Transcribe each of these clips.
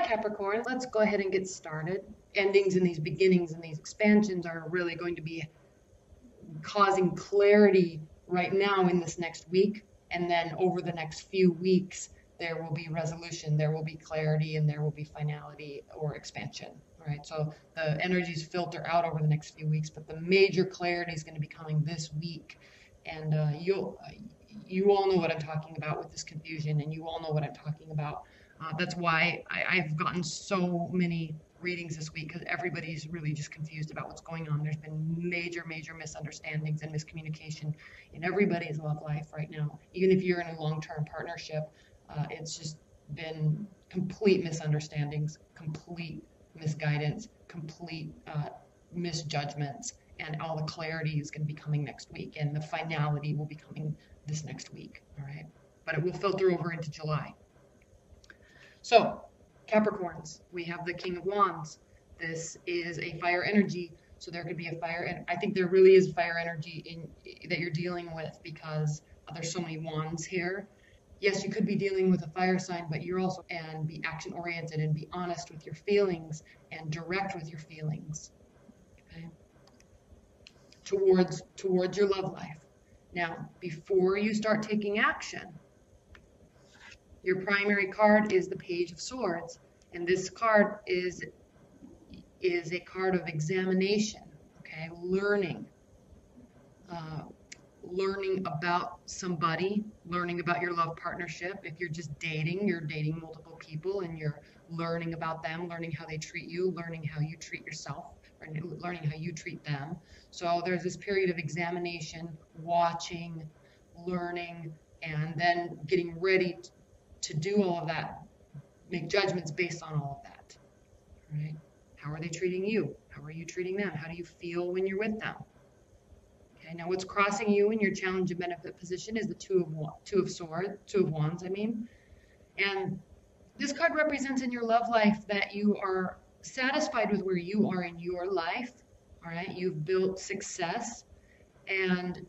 Capricorn, let's go ahead and get started. Endings and these beginnings and these expansions are really going to be causing clarity right now in this next week. And then over the next few weeks, there will be resolution, there will be clarity, and there will be finality or expansion. All right, so the energies filter out over the next few weeks, but the major clarity is going to be coming this week. And you all know what I'm talking about with this confusion, and you all know what I'm talking about. That's why I've gotten so many readings this week, because everybody's really just confused about what's going on. There's been major misunderstandings and miscommunication in everybody's love life right now. Even if you're in a long-term partnership, it's just been complete misunderstandings, complete misguidance, complete misjudgments, and all the clarity is going to be coming next week, and the finality will be coming this next week. All right, but it will filter over into July. So Capricorns, we have the King of Wands. This is a fire energy, so there could be a fire, and I think there really is fire energy that you're dealing with, because there's so many wands here. Yes, you could be dealing with a fire sign, but you're also, and be action oriented and be honest with your feelings and direct with your feelings, okay, towards your love life. Now, before you start taking action, your primary card is the Page of Swords, and this card is a card of examination, okay, learning about somebody, learning about your love partnership. If you're just dating, you're dating multiple people, and you're learning about them, learning how they treat you, learning how you treat yourself, or learning how you treat them. So there's this period of examination, watching, learning, and then getting ready to do all of that, make judgments based on all of that, right? How are they treating you? How are you treating them? How do you feel when you're with them? Okay, now what's crossing you in your challenge and benefit position is the Two of Wands, I mean. And this card represents in your love life that you are satisfied with where you are in your life, all right? You've built success, and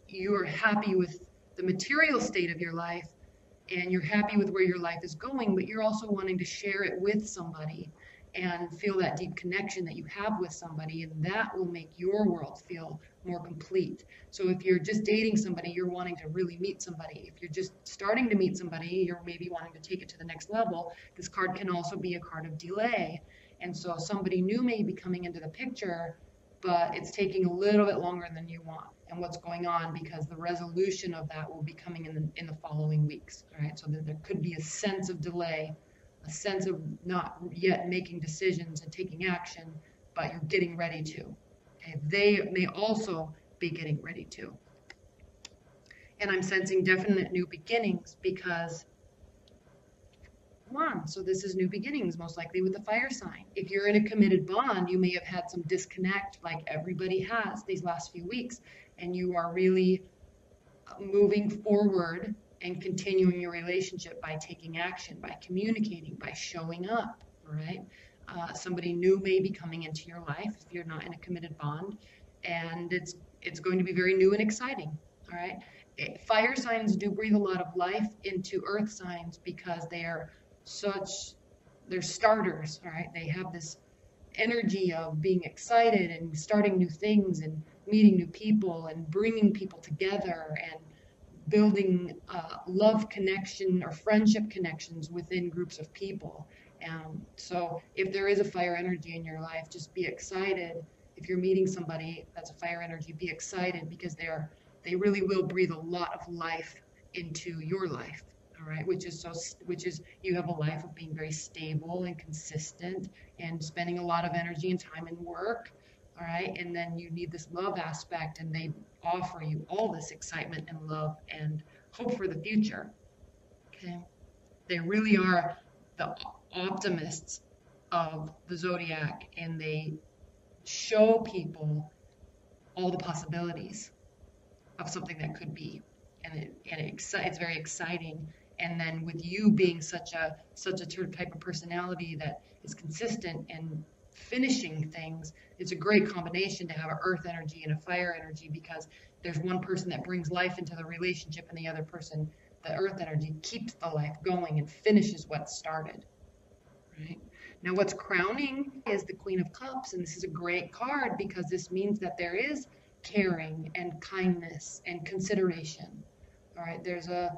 you are happy with the material state of your life, and you're happy with where your life is going, but you're also wanting to share it with somebody and feel that deep connection that you have with somebody, and that will make your world feel more complete. So if you're just dating somebody, you're wanting to really meet somebody. If you're just starting to meet somebody, you're maybe wanting to take it to the next level. This card can also be a card of delay. And so somebody new may be coming into the picture, but it's taking a little bit longer than you want. And what's going on, because the resolution of that will be coming in the following weeks. All right, so there could be a sense of delay, a sense of not yet making decisions and taking action, but you're getting ready to. Okay, they may also be getting ready to. And I'm sensing definite new beginnings, because so this is new beginnings, most likely with the fire sign. If you're in a committed bond, you may have had some disconnect, like everybody has these last few weeks, and you are really moving forward and continuing your relationship by taking action, by communicating, by showing up, all right? Somebody new may be coming into your life if you're not in a committed bond, and it's going to be very new and exciting, all right? Fire signs do breathe a lot of life into earth signs, because they're starters, all right? They have this energy of being excited and starting new things and meeting new people and bringing people together and building love connection or friendship connections within groups of people. So if there is a fire energy in your life, just be excited. If you're meeting somebody that's a fire energy, be excited, because they really will breathe a lot of life into your life. All right, which is you have a life of being very stable and consistent and spending a lot of energy and time in work. All right, and then you need this love aspect, and they offer you all this excitement and love and hope for the future. Okay, they really are the optimists of the zodiac, and they show people all the possibilities of something that could be, and it's very exciting. And then with you being such a type of personality that is consistent and finishing things, it's a great combination to have an earth energy and a fire energy, because there's one person that brings life into the relationship and the other person the earth energy keeps the life going and finishes what started, right? Now, what's crowning is the Queen of Cups, and this is a great card because this means that there is caring and kindness and consideration. All right, there's a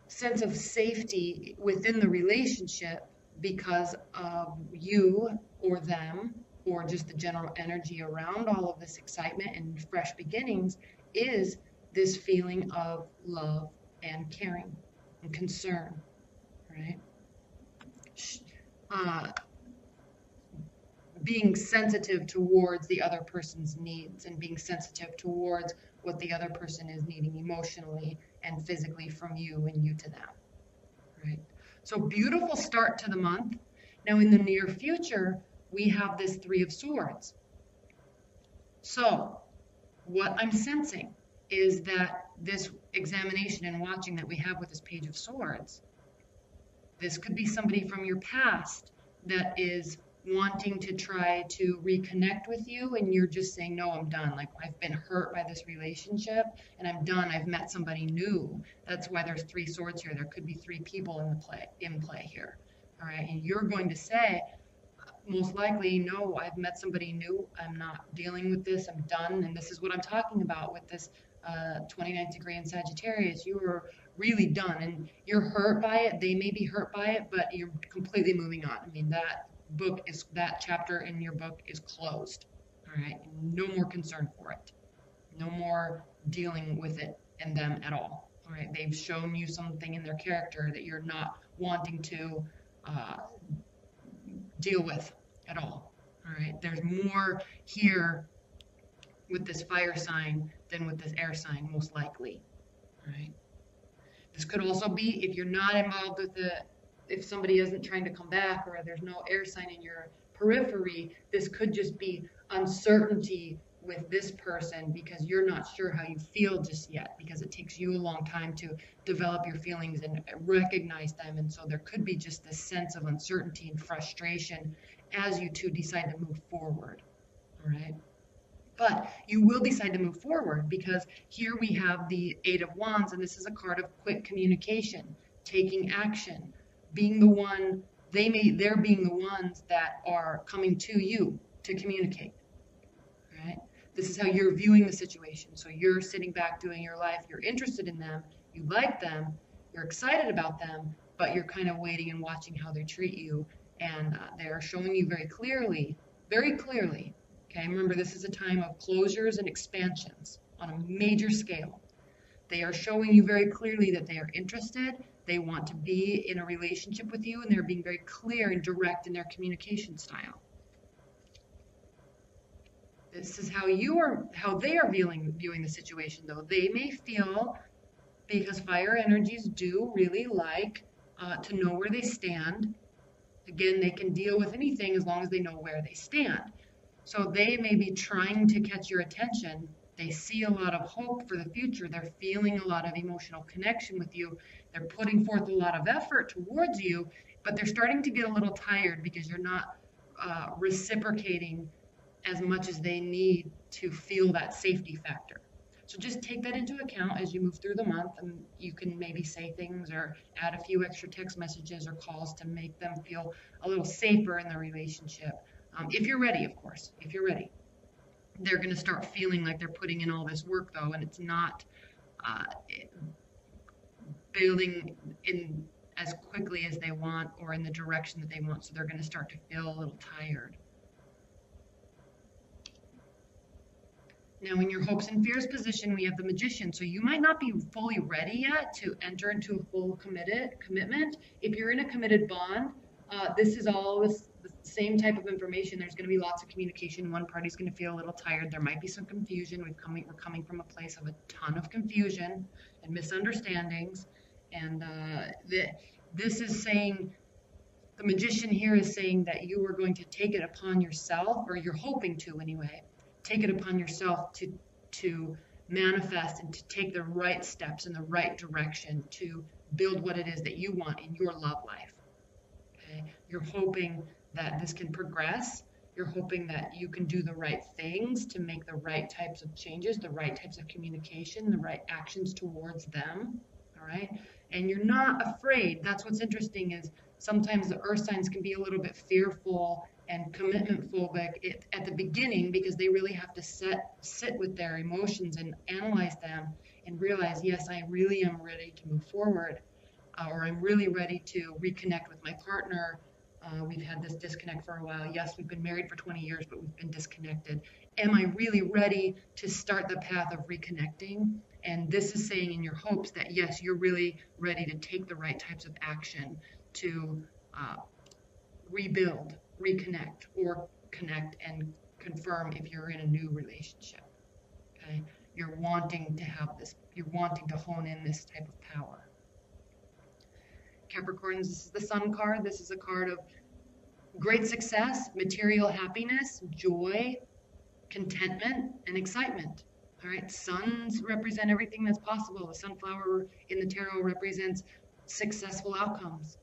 sense of safety within the relationship because of you or them, or just the general energy around all of this excitement and fresh beginnings, is this feeling of love and caring and concern, right? Being sensitive towards the other person's needs and being sensitive towards what the other person is needing emotionally and physically from you and you to them, right? So beautiful start to the month. Now in the near future, we have this Three of Swords. So what I'm sensing is that this examination and watching that we have with this Page of Swords, this could be somebody from your past that is wanting to try to reconnect with you, and you're just saying, no, I'm done. Like, I've been hurt by this relationship and I'm done. I've met somebody new. That's why there's Three Swords here. There could be three people in play here. All right. And you're going to say, most likely, no, I've met somebody new. I'm not dealing with this. I'm done. And this is what I'm talking about with this 29th degree in Sagittarius. You are really done and you're hurt by it. They may be hurt by it, but you're completely moving on. I mean, that chapter in your book is closed. All right. No more concern for it. No more dealing with it and them at all. All right. They've shown you something in their character that you're not wanting to deal with at all. All right. There's more here with this fire sign than with this air sign, most likely. All right. This could also be if you're not involved with if somebody isn't trying to come back or there's no air sign in your periphery, this could just be uncertainty with this person because you're not sure how you feel just yet, because it takes you a long time to develop your feelings and recognize them. And so there could be just this sense of uncertainty and frustration as you two decide to move forward. All right. But you will decide to move forward because here we have the Eight of Wands, and this is a card of quick communication, taking action, being the one, they're being the ones that are coming to you to communicate. Right? This is how you're viewing the situation. So you're sitting back doing your life, you're interested in them, you like them, you're excited about them, but you're kind of waiting and watching how they treat you. And they're showing you very clearly, okay, remember this is a time of closures and expansions on a major scale. They are showing you very clearly that they are interested, they want to be in a relationship with you, and they're being very clear and direct in their communication style. This is how they are viewing the situation, though. They may feel, because fire energies do really like to know where they stand. Again, they can deal with anything as long as they know where they stand. So they may be trying to catch your attention. They see a lot of hope for the future. They're feeling a lot of emotional connection with you. They're putting forth a lot of effort towards you, but they're starting to get a little tired because you're not reciprocating as much as they need to feel that safety factor. So just take that into account as you move through the month, and you can maybe say things or add a few extra text messages or calls to make them feel a little safer in the relationship. If you're ready, of course, if you're ready. They're going to start feeling like they're putting in all this work, though, and it's not building in as quickly as they want or in the direction that they want, so they're going to start to feel a little tired. Now, in your hopes and fears position, we have the Magician. So you might not be fully ready yet to enter into a full commitment. If you're in a committed bond, this is all the same type of information. There's going to be lots of communication. One party's going to feel a little tired. There might be some confusion. We're coming from a place of a ton of confusion and misunderstandings. And this is saying, the Magician here is saying that you are going to take it upon yourself, or you're hoping to anyway, take it upon yourself to manifest and to take the right steps in the right direction to build what it is that you want in your love life. Okay? You're hoping that this can progress. You're hoping that you can do the right things to make the right types of changes, the right types of communication, the right actions towards them. All right? And you're not afraid. That's what's interesting is sometimes the earth signs can be a little bit fearful and commitment phobic at the beginning because they really have to sit with their emotions and analyze them and realize, yes, I really am ready to move forward, or I'm really ready to reconnect with my partner. We've had this disconnect for a while. Yes, we've been married for 20 years, but we've been disconnected. Am I really ready to start the path of reconnecting? And this is saying in your hopes that, yes, you're really ready to take the right types of action to rebuild, reconnect, or connect and confirm if you're in a new relationship. Okay? You're wanting to have this, you're wanting to hone in this type of power. Capricorns, this is the Sun card. This is a card of great success, material happiness, joy, contentment, and excitement. All right, suns represent everything that's possible. The sunflower in the tarot represents successful outcomes.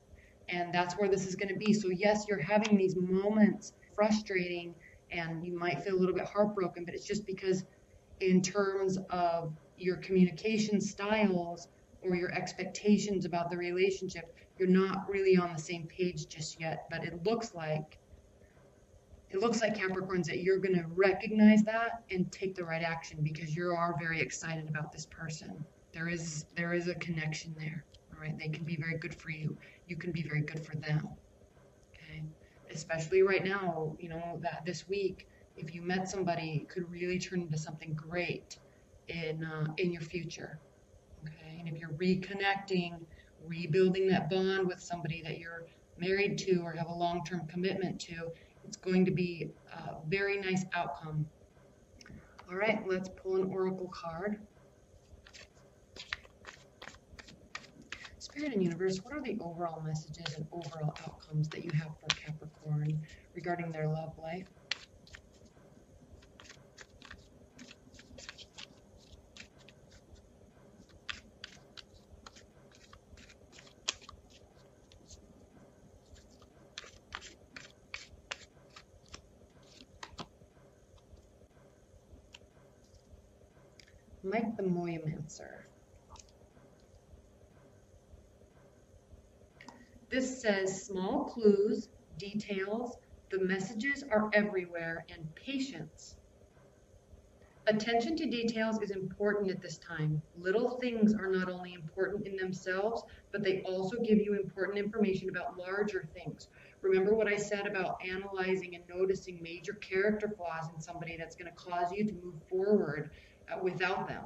And that's where this is going to be. So yes, you're having these moments frustrating and you might feel a little bit heartbroken, but it's just because in terms of your communication styles or your expectations about the relationship, you're not really on the same page just yet. But it looks like Capricorns that you're going to recognize that and take the right action because you are very excited about this person. There is a connection there. All right, they can be very good for you. You can be very good for them. Okay, especially right now, you know, that this week, if you met somebody, it could really turn into something great in your future. Okay, and if you're reconnecting, rebuilding that bond with somebody that you're married to or have a long-term commitment to, it's going to be a very nice outcome. All right, let's pull an oracle card. Spirit and universe, what are the overall messages and overall outcomes that you have for Capricorn regarding their love life? Mike the Moyamancer. This says small clues, details, the messages are everywhere, and patience. Attention to details is important at this time. Little things are not only important in themselves, but they also give you important information about larger things. Remember what I said about analyzing and noticing major character flaws in somebody that's going to cause you to move forward without them.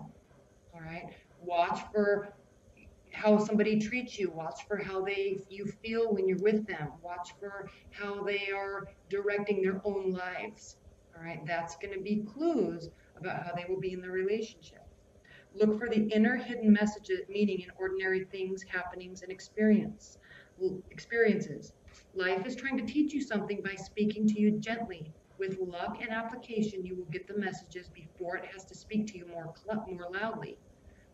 All right? Watch for how somebody treats you. Watch for how you feel when you're with them. Watch for how they are directing their own lives. All right? That's going to be clues about how they will be in the relationship. Look for the inner hidden messages, meaning in ordinary things, happenings, and experiences. Life is trying to teach you something by speaking to you gently. With luck and application, you will get the messages before it has to speak to you more loudly.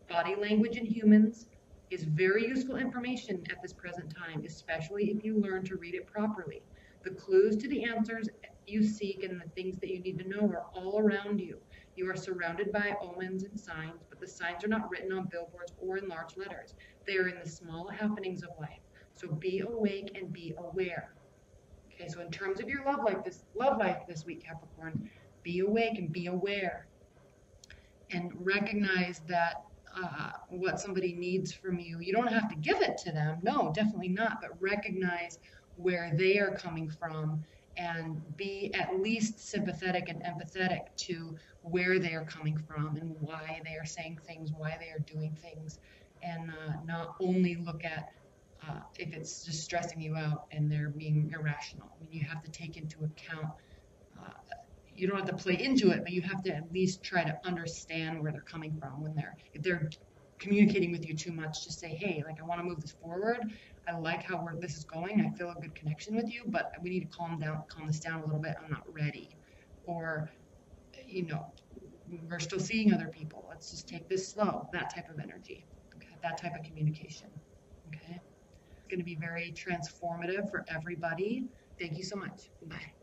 Body language in humans is very useful information at this present time, especially if you learn to read it properly. The clues to the answers you seek and the things that you need to know are all around you. You are surrounded by omens and signs, but the signs are not written on billboards or in large letters. They are in the small happenings of life. So be awake and be aware. Okay, so in terms of your love life this week, Capricorn, be awake and be aware. And recognize that what somebody needs from you, you don't have to give it to them. No, definitely not. But recognize where they are coming from and be at least sympathetic and empathetic to where they are coming from and why they are saying things, why they are doing things. And not only look at if it's just stressing you out and they're being irrational. I mean, you have to take into account, you don't have to play into it, but you have to at least try to understand where they're coming from if they're communicating with you too much. Just say, hey, like, I want to move this forward. I like how this is going. I feel a good connection with you, but we need to calm this down a little bit. I'm not ready. Or, you know, we're still seeing other people. Let's just take this slow. That type of energy. Okay, that type of communication. Okay. It's going to be very transformative for everybody. Thank you so much. Bye.